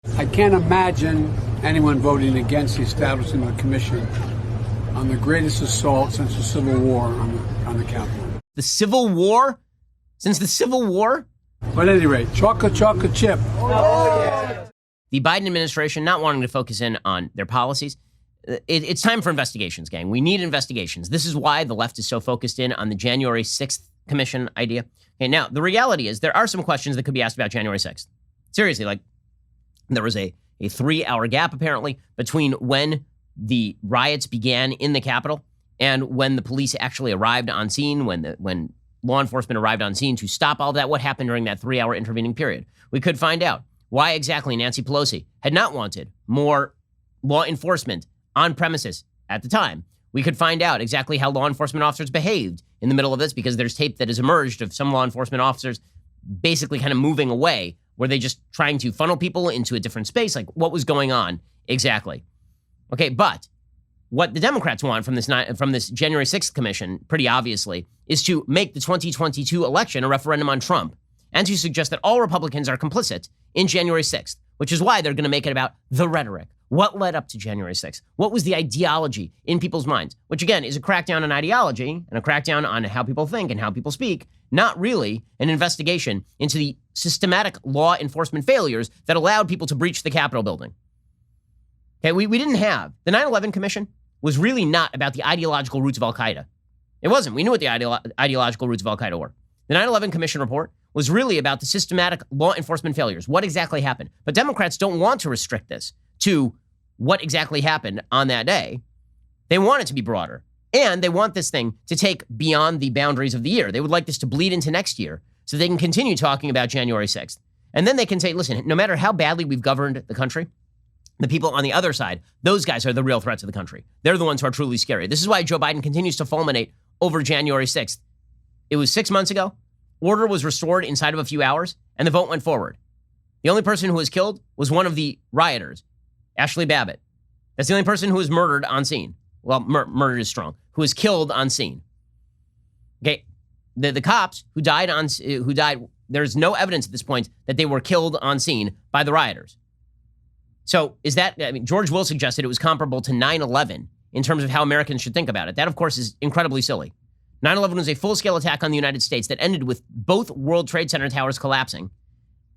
I can't imagine anyone voting against the establishment of a commission on the greatest assault since the Civil War on the Capitol. The Civil War? Since the Civil War? But at any rate, chocolate chip. Oh, yeah. The Biden administration not wanting to focus in on their policies. It's time for investigations, gang. We need investigations. This is why the left is so focused in on the January 6th commission idea. Okay, now, the reality is there are some questions that could be asked about January 6th. Seriously, like there was a 3-hour gap, apparently, between when the riots began in the Capitol and when the police actually arrived on scene, when law enforcement arrived on scene to stop all of that. What happened during that 3-hour intervening period? We could find out why exactly Nancy Pelosi had not wanted more law enforcement on premises at the time. We could find out exactly how law enforcement officers behaved in the middle of this, because there's tape that has emerged of some law enforcement officers basically kind of moving away. Were they just trying to funnel people into a different space? Like, what was going on exactly? Okay, but what the Democrats want from this January 6th commission, pretty obviously, is to make the 2022 election a referendum on Trump and to suggest that all Republicans are complicit in January 6th, which is why they're going to make it about the rhetoric. What led up to January 6th? What was the ideology in people's minds? Which, again, is a crackdown on ideology and a crackdown on how people think and how people speak, not really an investigation into the systematic law enforcement failures that allowed people to breach the Capitol building. Okay, we didn't have. The 9/11 Commission was really not about the ideological roots of al-Qaeda. It wasn't. We knew what the ideological roots of al-Qaeda were. The 9/11 Commission report was really about the systematic law enforcement failures. What exactly happened? But Democrats don't want to restrict this to what exactly happened on that day. They want it to be broader. And they want this thing to take beyond the boundaries of the year. They would like this to bleed into next year so they can continue talking about January 6th. And then they can say, listen, no matter how badly we've governed the country, the people on the other side, those guys are the real threats of the country. They're the ones who are truly scary. This is why Joe Biden continues to fulminate over January 6th. It was 6 months ago. Order was restored inside of a few hours, and the vote went forward. The only person who was killed was one of the rioters, Ashley Babbitt. That's the only person who was murdered on scene. Well, murdered is strong. Who was killed on scene. Okay, the cops who died, there's no evidence at this point that they were killed on scene by the rioters. So is that, George Will suggested it was comparable to 9/11 in terms of how Americans should think about it. That, of course, is incredibly silly. 9/11 was a full-scale attack on the United States that ended with both World Trade Center towers collapsing,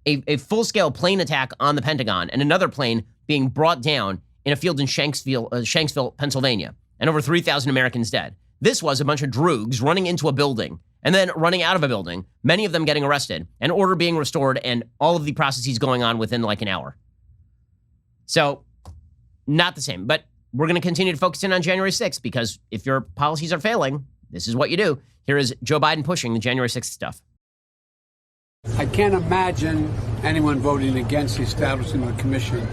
a full-scale plane attack on the Pentagon, and another plane being brought down in a field in Shanksville, Pennsylvania, and over 3,000 Americans dead. This was a bunch of droogs running into a building and then running out of a building, many of them getting arrested, and order being restored, and all of the processes going on within like an hour. So, not the same. But we're going to continue to focus in on January 6th, because if your policies are failing, this is what you do. Here is Joe Biden pushing the January 6th stuff. I can't imagine anyone voting against the establishment of a commission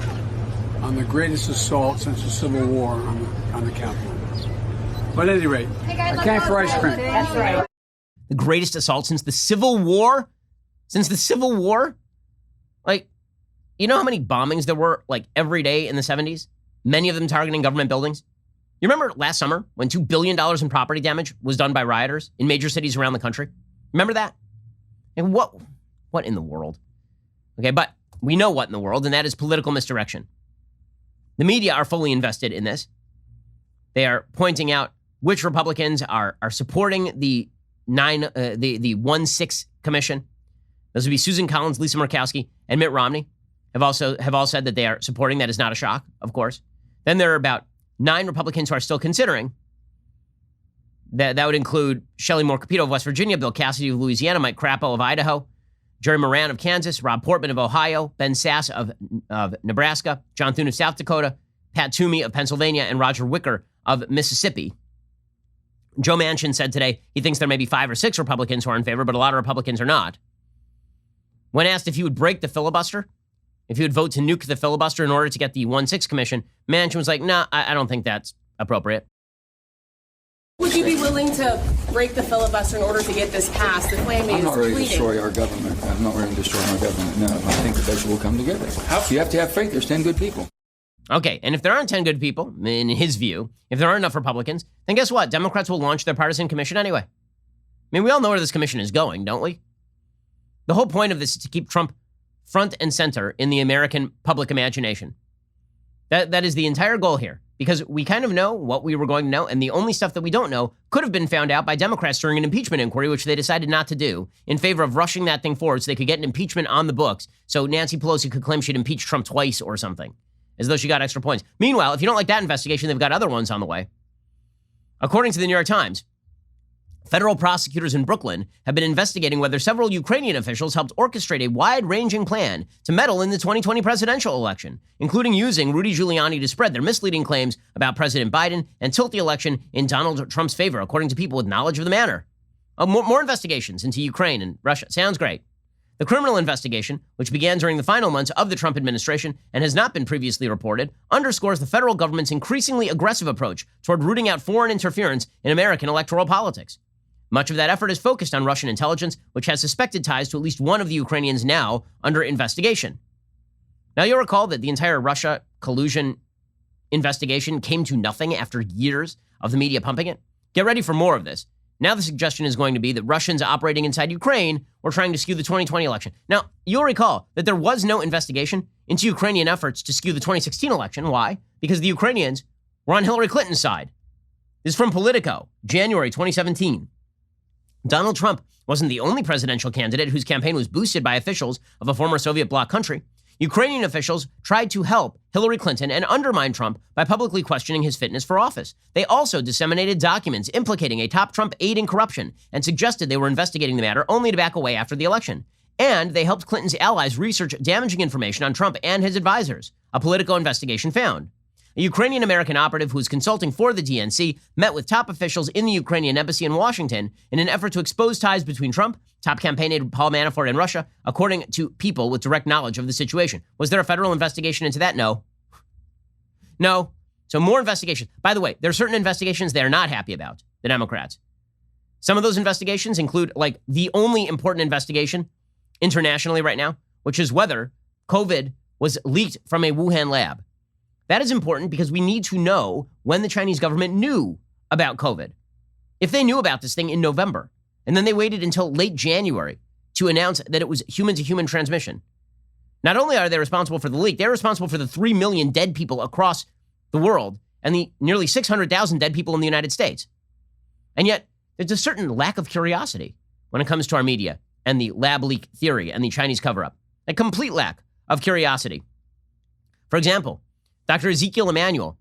on the greatest assault since the Civil War on the Capitol. But at any rate, I came for ice cream. That's right. The greatest assault since the Civil War? Since the Civil War? Like, you know how many bombings there were, like, every day in the 70s? Many of them targeting government buildings? You remember last summer when $2 billion in property damage was done by rioters in major cities around the country? Remember that? And what in the world? Okay, but we know what in the world, and that is political misdirection. The media are fully invested in this. They are pointing out which Republicans are supporting the 1-6 commission. Those would be Susan Collins, Lisa Murkowski, and Mitt Romney have all said that they are supporting. That is not a shock, of course. Then there are about 9 Republicans who are still considering. That would include Shelley Moore Capito of West Virginia, Bill Cassidy of Louisiana, Mike Crapo of Idaho, Jerry Moran of Kansas, Rob Portman of Ohio, Ben Sass of Nebraska, John Thune of South Dakota, Pat Toomey of Pennsylvania, and Roger Wicker of Mississippi. Joe Manchin said today he thinks there may be 5 or 6 Republicans who are in favor, but a lot of Republicans are not. When asked if he would break the filibuster, if he would vote to nuke the filibuster in order to get the 1-6 commission, Manchin was like, nah, I don't think that's appropriate. Would you be willing to break the filibuster in order to get this passed? The claim is I'm not ready to destroy our government. I'm not ready to destroy our government, no. I think that they will come together. You have to have faith. There's 10 good people. Okay, and if there aren't 10 good people, in his view, if there aren't enough Republicans, then guess what? Democrats will launch their partisan commission anyway. I mean, we all know where this commission is going, don't we? The whole point of this is to keep Trump front and center in the American public imagination. That is the entire goal here, because we kind of know what we were going to know, and the only stuff that we don't know could have been found out by Democrats during an impeachment inquiry, which they decided not to do in favor of rushing that thing forward so they could get an impeachment on the books so Nancy Pelosi could claim she'd impeached Trump twice or something, as though she got extra points. Meanwhile, if you don't like that investigation, they've got other ones on the way. According to the New York Times, federal prosecutors in Brooklyn have been investigating whether several Ukrainian officials helped orchestrate a wide-ranging plan to meddle in the 2020 presidential election, including using Rudy Giuliani to spread their misleading claims about President Biden and tilt the election in Donald Trump's favor, according to people with knowledge of the matter. More investigations into Ukraine and Russia. Sounds great. The criminal investigation, which began during the final months of the Trump administration and has not been previously reported, underscores the federal government's increasingly aggressive approach toward rooting out foreign interference in American electoral politics. Much of that effort is focused on Russian intelligence, which has suspected ties to at least one of the Ukrainians now under investigation. Now, you'll recall that the entire Russia collusion investigation came to nothing after years of the media pumping it. Get ready for more of this. Now the suggestion is going to be that Russians operating inside Ukraine were trying to skew the 2020 election. Now, you'll recall that there was no investigation into Ukrainian efforts to skew the 2016 election. Why? Because the Ukrainians were on Hillary Clinton's side. This is from Politico, January 2017. Donald Trump wasn't the only presidential candidate whose campaign was boosted by officials of a former Soviet bloc country. Ukrainian officials tried to help Hillary Clinton and undermine Trump by publicly questioning his fitness for office. They also disseminated documents implicating a top Trump aide in corruption and suggested they were investigating the matter only to back away after the election. And they helped Clinton's allies research damaging information on Trump and his advisors, a Politico investigation found. A Ukrainian-American operative who was consulting for the DNC met with top officials in the Ukrainian embassy in Washington in an effort to expose ties between Trump, top campaign aide Paul Manafort, and Russia, according to people with direct knowledge of the situation. Was there a federal investigation into that? No. No. So more investigations. By the way, there are certain investigations they're not happy about, the Democrats. Some of those investigations include, like, the only important investigation internationally right now, which is whether COVID was leaked from a Wuhan lab. That is important because we need to know when the Chinese government knew about COVID. If they knew about this thing in November, and then they waited until late January to announce that it was human-to-human transmission, not only are they responsible for the leak, they're responsible for the 3 million dead people across the world and the nearly 600,000 dead people in the United States. And yet, there's a certain lack of curiosity when it comes to our media and the lab leak theory and the Chinese cover-up. A complete lack of curiosity. For example, Dr. Ezekiel Emanuel,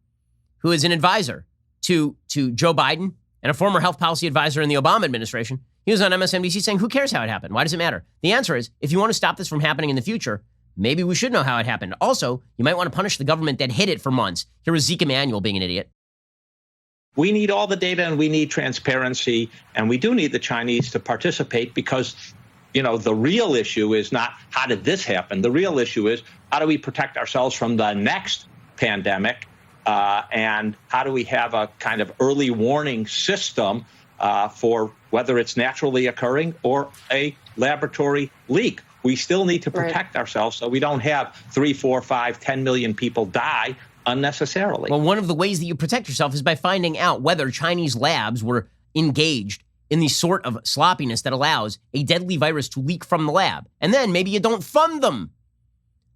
who is an advisor to Joe Biden and a former health policy advisor in the Obama administration, he was on MSNBC saying, who cares how it happened? Why does it matter? The answer is, if you want to stop this from happening in the future, maybe we should know how it happened. Also, you might want to punish the government that hid it for months. Here was Zeke Emanuel being an idiot. We need all the data and we need transparency, and we do need the Chinese to participate because, you know, the real issue is not how did this happen? The real issue is how do we protect ourselves from the next pandemic, and how do we have a kind of early warning system for whether it's naturally occurring or a laboratory leak. We still need to protect ourselves so we don't have 3, 4, 5, 10 million people die unnecessarily. Well, one of the ways that you protect yourself is by finding out whether Chinese labs were engaged in the sort of sloppiness that allows a deadly virus to leak from the lab. And then maybe you don't fund them.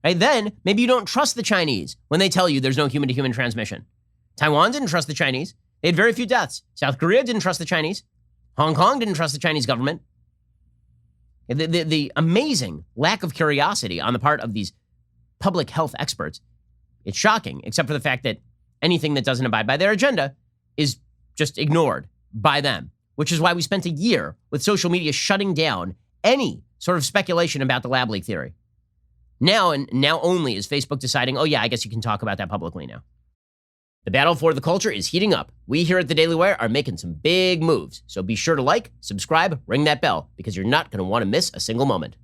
Right? Then maybe you don't trust the Chinese when they tell you there's no human-to-human transmission. Taiwan didn't trust the Chinese. They had very few deaths. South Korea didn't trust the Chinese. Hong Kong didn't trust the Chinese government. The amazing lack of curiosity on the part of these public health experts, it's shocking, except for the fact that anything that doesn't abide by their agenda is just ignored by them, which is why we spent a year with social media shutting down any sort of speculation about the lab leak theory. Now and now only is Facebook deciding, oh yeah, I guess you can talk about that publicly now. The battle for the culture is heating up. We here at the Daily Wire are making some big moves. So be sure to like, subscribe, ring that bell, because you're not going to want to miss a single moment.